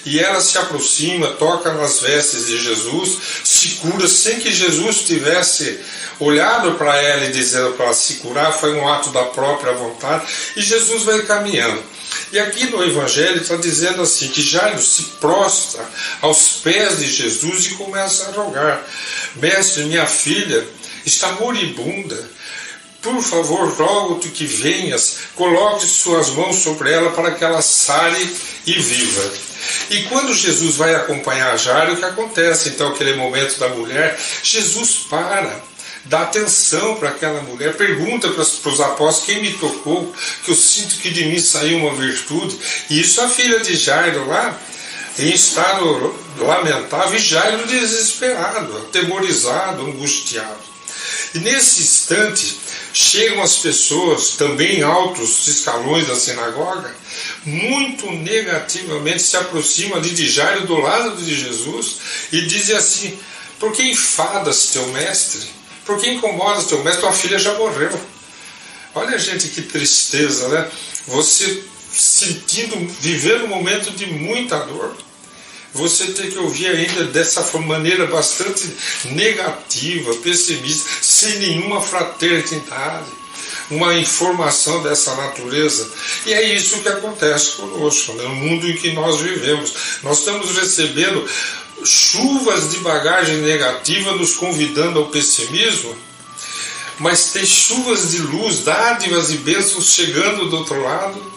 E ela se aproxima, toca nas vestes de Jesus, se cura sem que Jesus tivesse olhado para ela e dizendo para ela se curar. Foi um ato da própria vontade. E Jesus vai caminhando. E aqui no Evangelho está dizendo assim, que Jairo se prostra aos pés de Jesus e começa a rogar: Mestre, minha filha está moribunda. Por favor, rogo-te que venhas, coloque suas mãos sobre ela para que ela sare e viva. E quando Jesus vai acompanhar Jairo, o que acontece? Então, aquele momento da mulher, Jesus para dá atenção para aquela mulher, pergunta para os apóstolos: quem me tocou, que eu sinto que de mim saiu uma virtude. E isso a filha de Jairo lá, em estado lamentável, e Jairo desesperado, atemorizado, angustiado. E nesse instante chegam as pessoas, também em altos escalões da sinagoga, muito negativamente se aproximam ali de Jairo, do lado de Jesus, e dizem assim: por que enfadas teu mestre? Por que incomodas teu mestre? Tua filha já morreu. Olha, gente, que tristeza, né? Você vivendo um momento de muita dor, você tem que ouvir ainda dessa maneira bastante negativa, pessimista, sem nenhuma fraternidade, uma informação dessa natureza. E é isso que acontece conosco, né? No mundo em que nós vivemos. Nós estamos recebendo chuvas de bagagem negativa nos convidando ao pessimismo, mas tem chuvas de luz, dádivas e bênçãos chegando do outro lado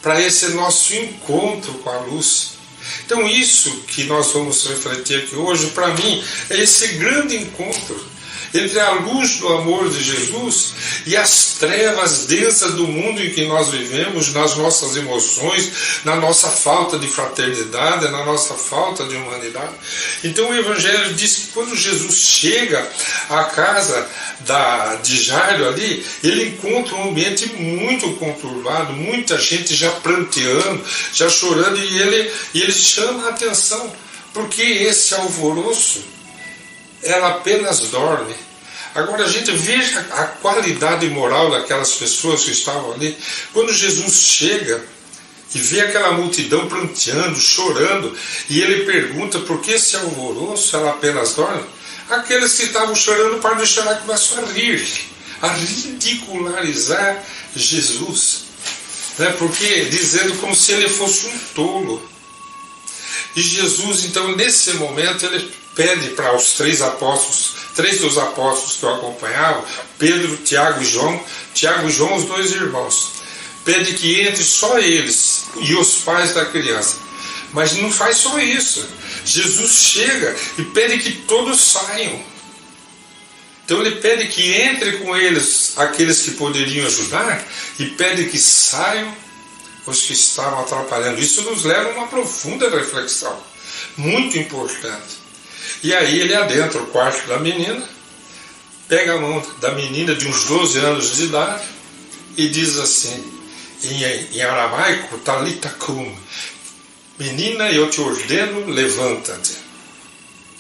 para esse nosso encontro com a luz. Então isso que nós vamos refletir aqui hoje, para mim, é esse grande encontro entre a luz do amor de Jesus e as trevas densas do mundo em que nós vivemos, nas nossas emoções, na nossa falta de fraternidade, na nossa falta de humanidade. Então o Evangelho diz que quando Jesus chega à casa de Jairo ali, ele encontra um ambiente muito conturbado, muita gente já pranteando, já chorando, e ele chama a atenção, porque esse alvoroço, ela apenas dorme. Agora a gente veja a qualidade moral daquelas pessoas que estavam ali. Quando Jesus chega e vê aquela multidão pranteando, chorando, e ele pergunta: por que esse alvoroço, ela apenas dorme? Aqueles que estavam chorando, para de chorar, começam a rir, a ridicularizar Jesus, né? Porque dizendo como se ele fosse um tolo. E Jesus, então, nesse momento, ele pede para os três dos apóstolos que o acompanhavam, Pedro, Tiago e João, os dois irmãos, pede que entre só eles e os pais da criança. Mas não faz só isso. Jesus chega e pede que todos saiam. Então ele pede que entre com eles aqueles que poderiam ajudar, e pede que saiam os que estavam atrapalhando. Isso nos leva a uma profunda reflexão, muito importante. E aí ele adentra o quarto da menina, pega a mão da menina de uns 12 anos de idade e diz assim, em aramaico, Talita cum, menina, eu te ordeno, levanta-te.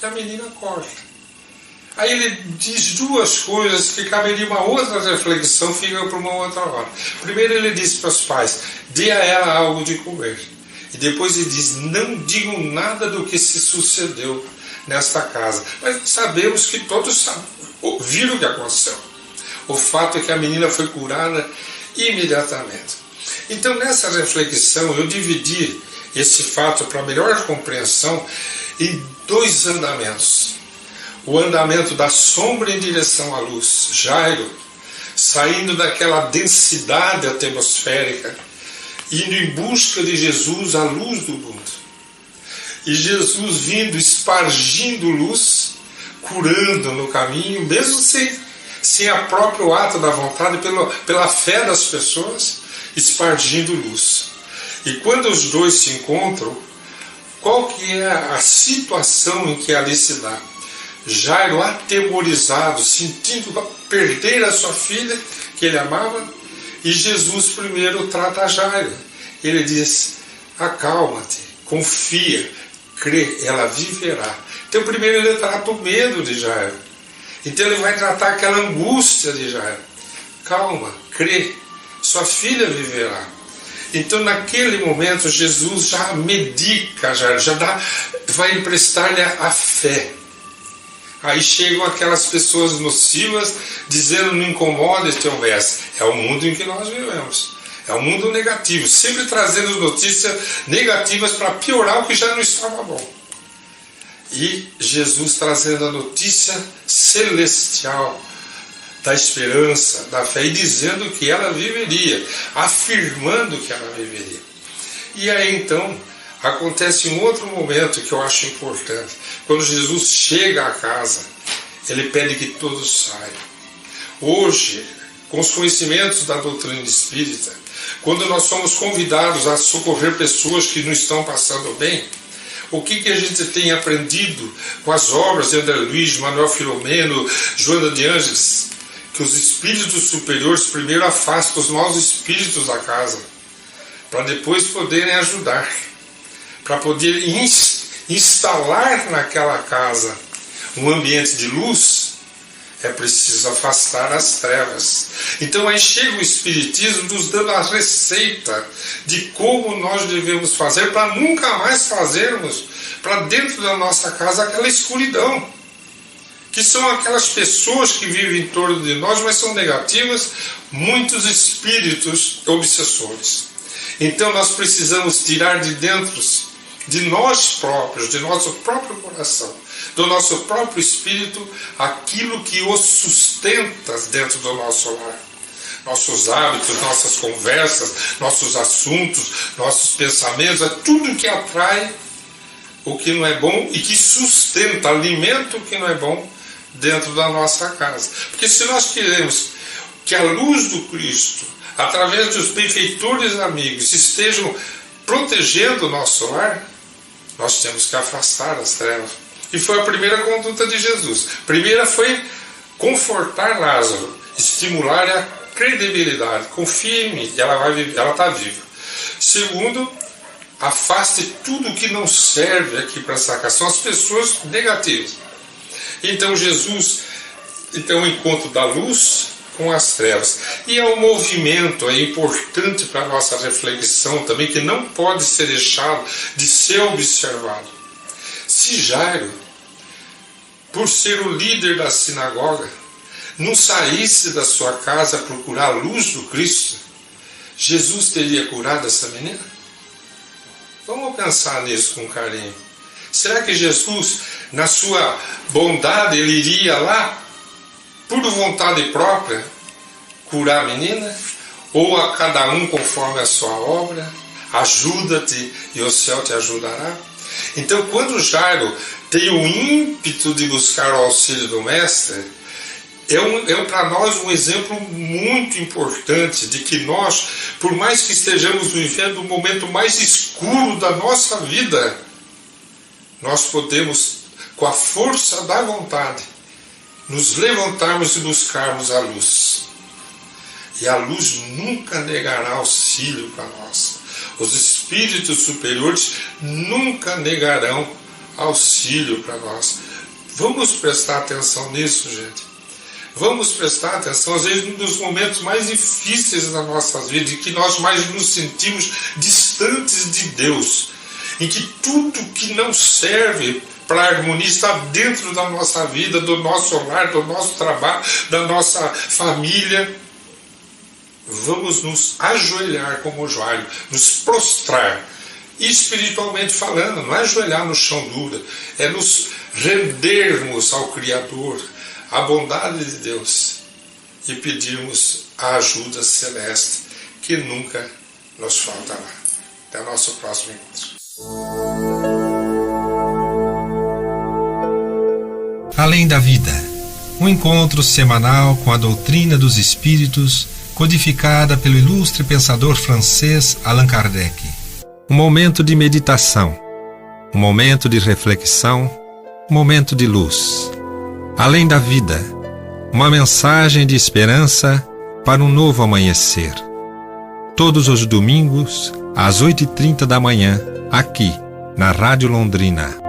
E a menina acorda. Aí ele diz duas coisas que caberia uma outra reflexão, fica para uma outra hora. Primeiro ele diz para os pais: dê a ela algo de comer. E depois ele diz: não digam nada do que se sucedeu nesta casa. Mas sabemos que todos viram o que aconteceu. O fato é que a menina foi curada imediatamente. Então, nessa reflexão, eu dividi esse fato para melhor compreensão em dois andamentos. O andamento da sombra em direção à luz, Jairo, saindo daquela densidade atmosférica, indo em busca de Jesus, a luz do mundo. E Jesus vindo, espargindo luz, curando no caminho, mesmo sem a próprio ato da vontade, pela fé das pessoas, espargindo luz. E quando os dois se encontram, qual que é a situação em que ali se dá? Jairo atemorizado, sentindo perder a sua filha, que ele amava, e Jesus primeiro trata Jairo. Ele diz: acalma-te, confia, crê, ela viverá. Então primeiro ele trata o medo de Jairo. Então ele vai tratar aquela angústia de Jairo. Calma, crê, sua filha viverá. Então naquele momento Jesus já medica Jairo, vai emprestar-lhe a fé. Aí chegam aquelas pessoas nocivas dizendo: não incomodes teu mestre. É o mundo em que nós vivemos. É um mundo negativo, sempre trazendo notícias negativas para piorar o que já não estava bom. E Jesus trazendo a notícia celestial da esperança, da fé, e dizendo que ela viveria, afirmando que ela viveria. E aí então acontece um outro momento que eu acho importante. Quando Jesus chega à casa Ele pede que todos saiam. Hoje, com os conhecimentos da doutrina espírita, quando nós somos convidados a socorrer pessoas que não estão passando bem, o que a gente tem aprendido com as obras de André Luiz, Manuel Filomeno, Joana de Ângeles? Que os espíritos superiores primeiro afastam os maus espíritos da casa, para depois poderem ajudar, para poder instalar naquela casa um ambiente de luz. É preciso afastar as trevas. Então aí chega o Espiritismo nos dando a receita de como nós devemos fazer para nunca mais fazermos para dentro da nossa casa aquela escuridão, que são aquelas pessoas que vivem em torno de nós, mas são negativas, muitos espíritos obsessores. Então nós precisamos tirar de dentro de nós próprios, de nosso próprio coração, do nosso próprio espírito, aquilo que os sustenta dentro do nosso lar. Nossos hábitos, nossas conversas, nossos assuntos, nossos pensamentos, é tudo que atrai o que não é bom e que sustenta, alimenta o que não é bom dentro da nossa casa. Porque se nós queremos que a luz do Cristo, através dos benfeitores amigos, estejam protegendo o nosso lar, nós temos que afastar as trevas. E foi a primeira conduta de Jesus. A primeira foi confortar Lázaro, estimular a credibilidade. Confie em mim, ela está viva. Segundo, afaste tudo que não serve aqui para essa casa. São as pessoas negativas. Então Jesus, o encontro da luz com as trevas. E é um movimento importante para a nossa reflexão também, que não pode ser deixado de ser observado. Se Jairo, por ser o líder da sinagoga, não saísse da sua casa a procurar a luz do Cristo, Jesus teria curado essa menina? Vamos pensar nisso com carinho. Será que Jesus, na sua bondade, ele iria lá, por vontade própria, curar a menina? Ou a cada um conforme a sua obra? Ajuda-te e o céu te ajudará. Então, quando Jairo tem o ímpeto de buscar o auxílio do Mestre, é para nós um exemplo muito importante de que nós, por mais que estejamos vivendo o momento mais escuro da nossa vida, nós podemos, com a força da vontade, nos levantarmos e buscarmos a luz. E a luz nunca negará auxílio para nós. Os espíritos superiores nunca negarão auxílio para nós. Vamos prestar atenção nisso, gente. Vamos prestar atenção, às vezes, num dos momentos mais difíceis das nossas vidas, em que nós mais nos sentimos distantes de Deus, em que tudo que não serve para a harmonia está dentro da nossa vida, do nosso lar, do nosso trabalho, da nossa família. Vamos nos ajoelhar como Jairo, nos prostrar, espiritualmente falando, não é ajoelhar no chão duro, é nos rendermos ao Criador, à bondade de Deus, e pedirmos a ajuda celeste que nunca nos faltará. Até o nosso próximo encontro. Além da Vida, um encontro semanal com a doutrina dos espíritos, codificada pelo ilustre pensador francês Allan Kardec. Um momento de meditação, um momento de reflexão, um momento de luz. Além da Vida, uma mensagem de esperança para um novo amanhecer. Todos os domingos, às 8h30 da manhã, aqui, na Rádio Londrina.